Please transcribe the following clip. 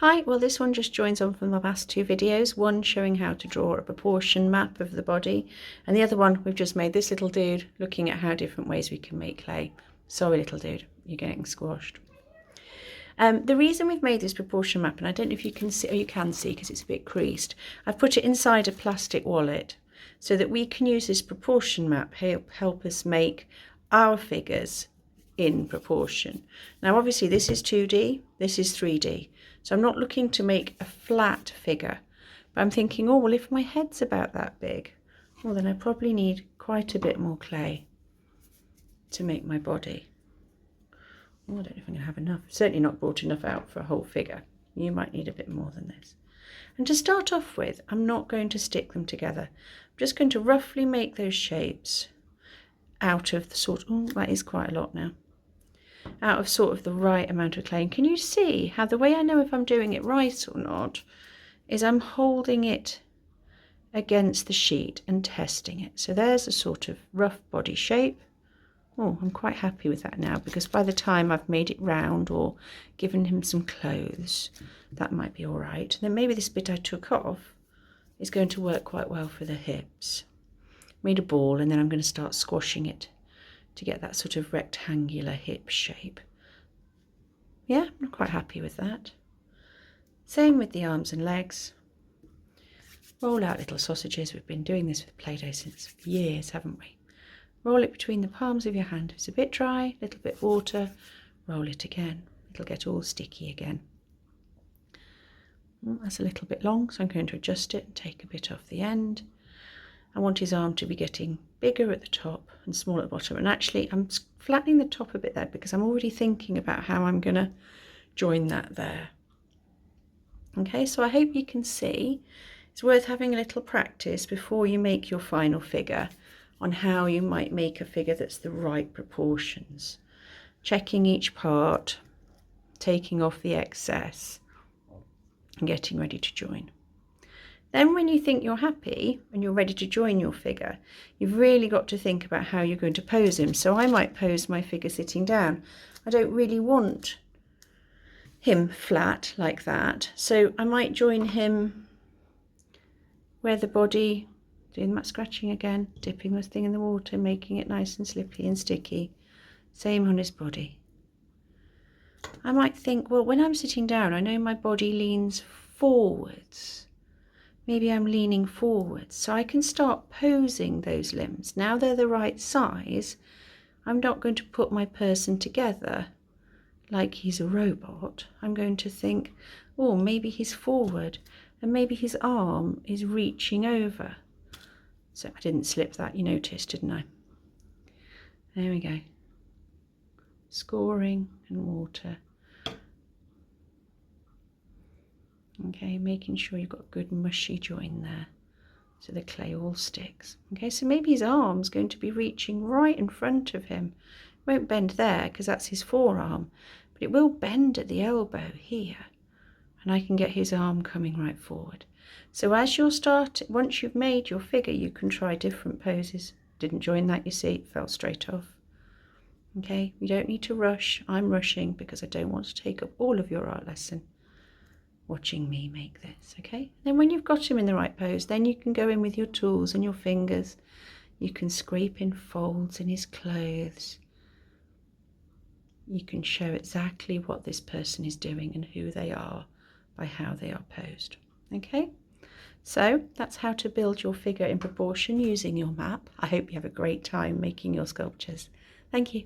Hi, well this one just joins on from the last two videos, one showing how to draw a proportion map of the body, and the other one we've just made this little dude looking at how different ways we can make clay. Sorry little dude, you're getting squashed. The reason we've made this proportion map, and I don't know if you can see, or you can see because it's a bit creased, I've put it inside a plastic wallet so that we can use this proportion map help us make our figures in proportion. Now obviously this is 2D, this is 3D, so I'm not looking to make a flat figure, but I'm thinking, oh well, if my head's about that big, well then I probably need quite a bit more clay to make my body. Oh, I don't know if I'm going to have enough. Certainly not brought enough out for a whole figure. You might need a bit more than this. And to start off with, I'm not going to stick them together. I'm just going to roughly make those shapes out of the sort, oh that is quite a lot now, out of sort of the right amount of clay. And can you see how the way I know if I'm doing it right or not is I'm holding it against the sheet and testing it. So there's a sort of rough body shape. Oh, I'm quite happy with that now, because by the time I've made it round or given him some clothes, that might be all right. Then maybe this bit I took off is going to work quite well for the hips. Made a ball, and then I'm going to start squashing it to get that sort of rectangular hip shape. Yeah, I'm quite happy with that. Same with the arms and legs. Roll out little sausages. We've been doing this with Play-Doh since years, haven't we? Roll it between the palms of your hand. If it's a bit dry, a little bit water, roll it again. It'll get all sticky again. That's a little bit long, so I'm going to adjust it and take a bit off the end. I want his arm to be getting bigger at the top and smaller at the bottom. And actually, I'm flattening the top a bit there because I'm already thinking about how I'm going to join that there. Okay, so I hope you can see it's worth having a little practice before you make your final figure on how you might make a figure that's the right proportions. Checking each part, taking off the excess, and getting ready to join. Then when you think you're happy and you're ready to join your figure, you've really got to think about how you're going to pose him. So I might pose my figure sitting down. I don't really want him flat like that, so I might join him where the body, doing that scratching again, dipping this thing in the water, making it nice and slippy and sticky. Same on his body. I might think, well, when I'm sitting down, I know my body leans forwards. Maybe I'm leaning forwards, so I can start posing those limbs. Now they're the right size, I'm not going to put my person together like he's a robot. I'm going to think, oh, maybe he's forward and maybe his arm is reaching over. So I didn't slip that, you noticed, didn't I? There we go. Scoring and water. Okay, making sure you've got a good mushy join there so the clay all sticks. Okay, so maybe his arm's going to be reaching right in front of him. It won't bend there because that's his forearm, but it will bend at the elbow here. And I can get his arm coming right forward. So as you'll start, once you've made your figure, you can try different poses. Didn't join that, you see, it fell straight off. Okay, you don't need to rush. I'm rushing because I don't want to take up all of your art lesson watching me make this, okay? Then when you've got him in the right pose, then you can go in with your tools and your fingers. You can scrape in folds in his clothes. You can show exactly what this person is doing and who they are by how they are posed, okay? So that's how to build your figure in proportion using your map. I hope you have a great time making your sculptures. Thank you.